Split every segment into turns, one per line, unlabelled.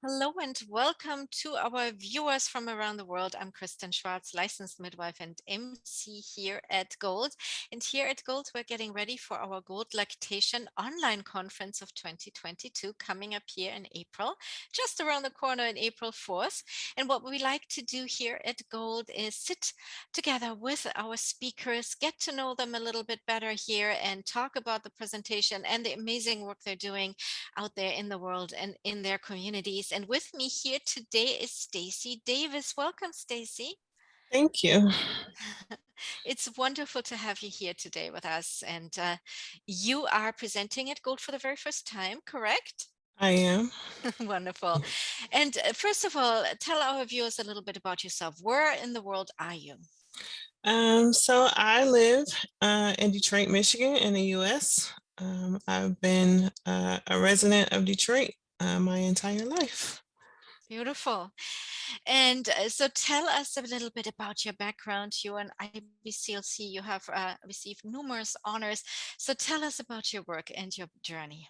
Hello and welcome to our viewers from around the world. I'm Kristen Schwartz, licensed midwife and MC here at GOLD. And here at GOLD, we're getting ready for our GOLD Lactation Online Conference of 2022 coming up here in April, just around the corner on April 4th. And what we like to do here at GOLD is sit together with our speakers, get to know them a little bit better here and talk about the presentation and the amazing work they're doing out there in the world and in their communities. And with me here today is Stacy Davis. Welcome, Stacy.
Thank you.
It's wonderful to have you here today with us. And you are presenting at Gold for the very first time, correct?
I am.
Wonderful. And first of all, tell our viewers a little bit about yourself. Where in the world are you?
So I live in Detroit, Michigan, in the U.S. I've been a resident of Detroit my entire life.
Beautiful. And so tell us a little bit about your background. You're an IBCLC, you have received numerous honors. So tell us about your work and your journey.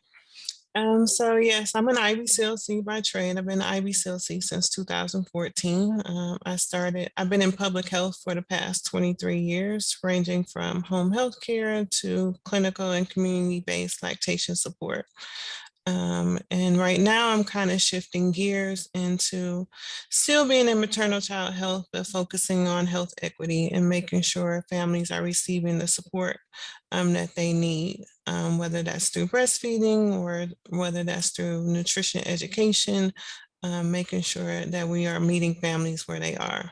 So yes, I'm an IBCLC by trade. I've been IBCLC since 2014. I've been in public health for the past 23 years, ranging from home health care to clinical and community-based lactation support. And right now I'm kind of shifting gears into still being in maternal child health, but focusing on health equity and making sure families are receiving the support that they need, whether that's through breastfeeding or whether that's through nutrition education, making sure that we are meeting families where they are.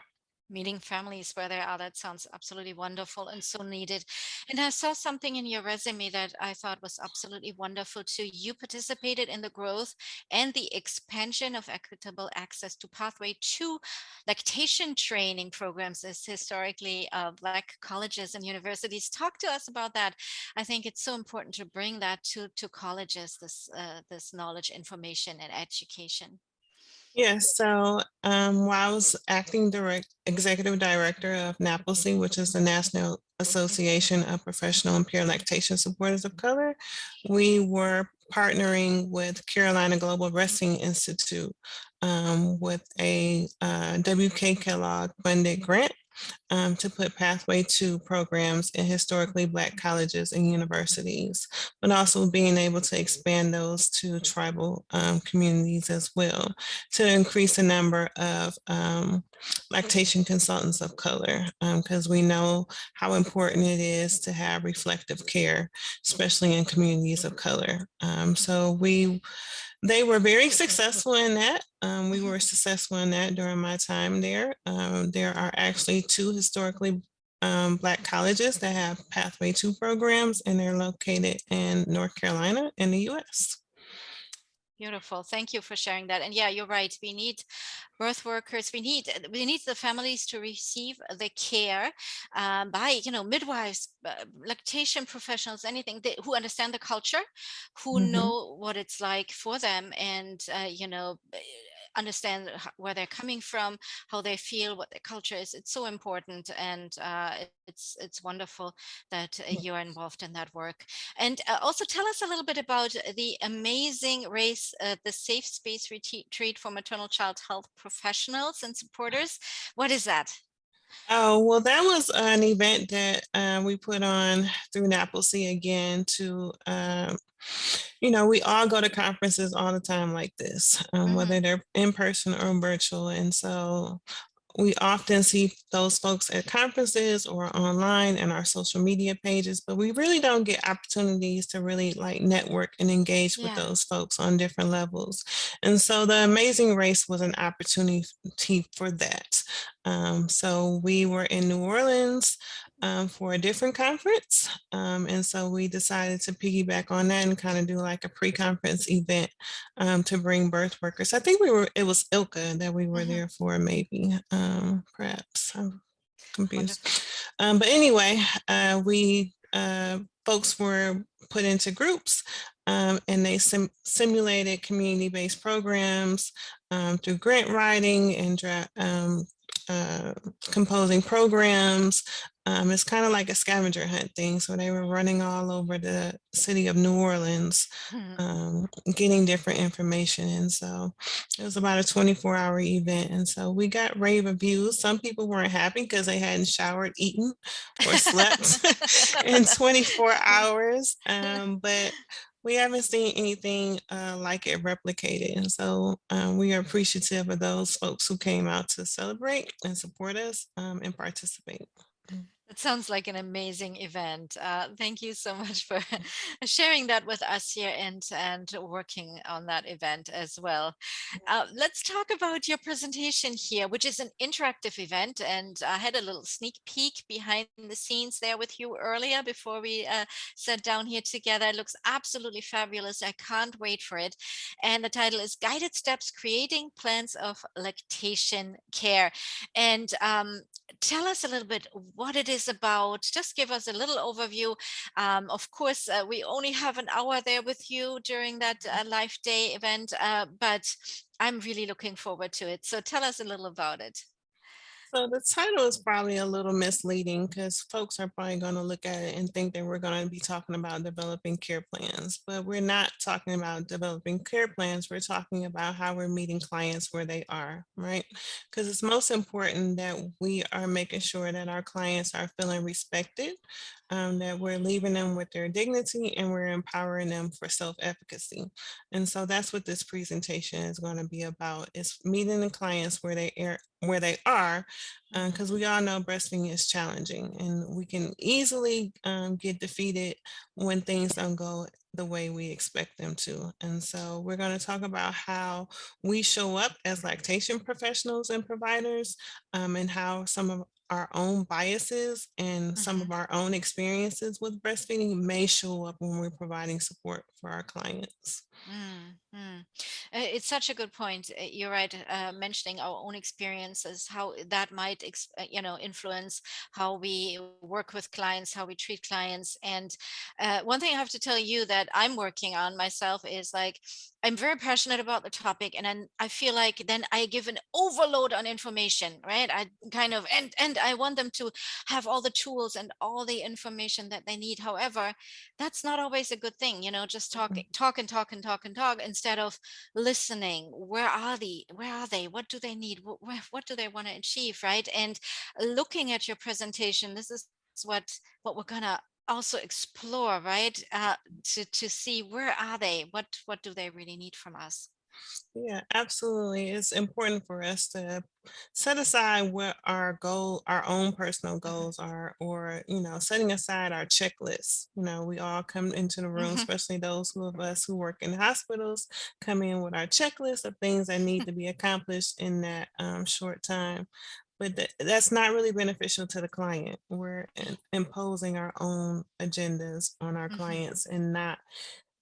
Meeting families where they are, that sounds absolutely wonderful and so needed. And I saw something in your resume that I thought was absolutely wonderful too. You participated in the growth and the expansion of equitable access to pathway to lactation training programs as historically Black colleges and universities. Talk to us about that. I think it's so important to bring that to colleges, this knowledge, information, and education.
Yes, so while I was executive director of NAPLC, which is the National Association of Professional and Peer Lactation Supporters of Color, we were partnering with Carolina Global Wrestling Institute with a WK Kellogg funded grant to put Pathway to programs in historically Black colleges and universities, but also being able to expand those to tribal communities as well to increase the number of lactation consultants of color, because we know how important it is to have reflective care, especially in communities of color. They were very successful in that. We were successful in that during my time there. There are actually two historically Black colleges that have Pathway 2 programs, and they're located in North Carolina in the US.
Beautiful. Thank you for sharing that. And yeah, you're right. We need birth workers. We need the families to receive the care by midwives, lactation professionals, anything who understand the culture, who
Mhm.
know what it's like for them, and understand where they're coming from, how they feel, what their culture is. It's so important, and it's wonderful that you're involved in that work. And also tell us a little bit about the amazing race, the Safe Space Retreat for Maternal Child Health Professionals and Supporters. What is that?
Oh, well, that was an event that we put on through NAPLC again we all go to conferences all the time like this,
Mhm.
whether they're in person or virtual. And so we often see those folks at conferences or online in our social media pages, but we really don't get opportunities to really like network and engage with
Yeah.
those folks on different levels. And so the Amazing Race was an opportunity for that. So we were in New Orleans for a different conference. And so we decided to piggyback on that and kind of do like a pre-conference event to bring birth workers. I think it was ILCA that we were
Mhm.
there for, maybe, perhaps. I'm confused.
Wonderful.
But anyway, folks were put into groups and they simulated community-based programs through grant writing and uh, composing programs. It's kind of like a scavenger hunt thing. So they were running all over the city of New Orleans, getting different information. And so it was about a 24-hour event. And so we got rave reviews. Some people weren't happy because they hadn't showered, eaten, or slept in 24 hours. But we haven't seen anything like it replicated. And so we are appreciative of those folks who came out to celebrate and support us and participate.
It sounds like an amazing event. Thank you so much for sharing that with us here and working on that event as well. Let's talk about your presentation here, which is an interactive event. And I had a little sneak peek behind the scenes there with you earlier before we sat down here together. It looks absolutely fabulous. I can't wait for it. And the title is Guided Steps Creating Plans of Lactation Care. And tell us a little bit what it is about. Just give us a little overview. Of course, we only have an hour there with you during that live day event, but I'm really looking forward to it. So tell us a little about it.
So the title is probably a little misleading because folks are probably going to look at it and think that we're going to be talking about developing care plans, but we're not talking about developing care plans. We're talking about how we're meeting clients where they are, right? Because it's most important that we are making sure that our clients are feeling respected, that we're leaving them with their dignity and we're empowering them for self-efficacy. And so that's what this presentation is going to be about, is meeting the clients where they are, because we all know breastfeeding is challenging and we can easily get defeated when things don't go the way we expect them to. And so we're going to talk about how we show up as lactation professionals and providers, and how some of our own biases and some of
Mhm.
our own experiences with breastfeeding may show up when we're providing support for our clients.
Mm, mm. It's such a good point. You're right. Mentioning our own experiences, how that might, influence how we work with clients, how we treat clients. And one thing I have to tell you that I'm working on myself is like, I'm very passionate about the topic, and then I feel like then I give an overload on information, right? I kind of and I want them to have all the tools and all the information that they need. However, that's not always a good thing, just talk and talk and talk and talk instead of listening. Where are they, what do they need, what do they want to achieve, right? And looking at your presentation, this is what we're gonna also explore, right? To see where are they, what do they really need from us.
Yeah, absolutely. It's important for us to set aside what our own personal goals are, or, setting aside our checklists. We all come into the room,
Mhm.
especially those of us who work in hospitals, come in with our checklist of things that need to be accomplished in that short time. But that's not really beneficial to the client. We're imposing our own agendas on our
Mhm.
clients and not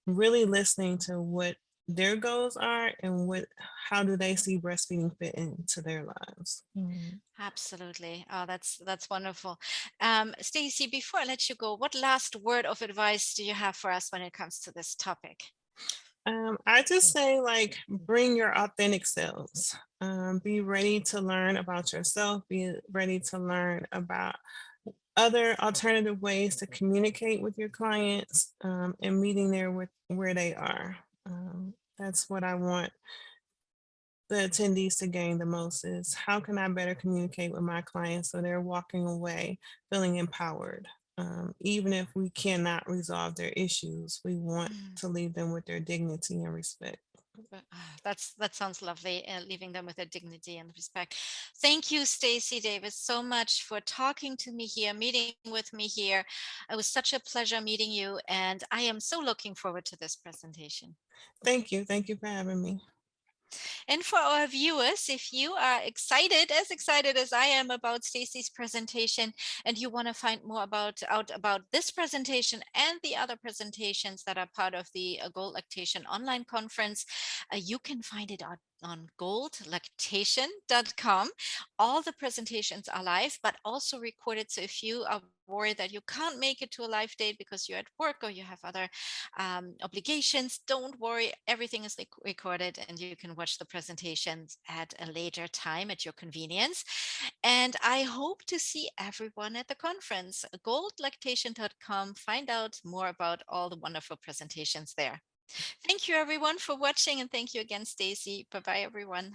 really listening to what their goals are and how do they see breastfeeding fit into their lives.
Absolutely. Oh, that's wonderful. Stacy, before I let you go, what last word of advice do you have for us when it comes to this topic?
I just say, like, bring your authentic selves. Be ready to learn about yourself. Be ready to learn about other alternative ways to communicate with your clients, and meeting there with where they are. That's what I want the attendees to gain the most, is how can I better communicate with my clients so they're walking away feeling empowered. Even if we cannot resolve their issues, we want
Mm.
to leave them with their dignity and respect.
That sounds lovely, leaving them with their dignity and respect. Thank you, Stacy Davis, so much for talking to me here, meeting with me here. It was such a pleasure meeting you, and I am so looking forward to this presentation.
Thank you. Thank you for having me.
And for our viewers, if you are as excited as I am about Stacy's presentation, and you want to find more out about this presentation and the other presentations that are part of the GOLD Lactation Online Conference, you can find it on goldlactation.com. All the presentations are live, but also recorded. So if you are worried that you can't make it to a live date because you're at work or you have other obligations, don't worry. Everything is recorded and you can watch the presentations at a later time at your convenience. And I hope to see everyone at the conference. Goldlactation.com. Find out more about all the wonderful presentations there. Thank you everyone for watching, and thank you again, Stacy. Bye bye everyone.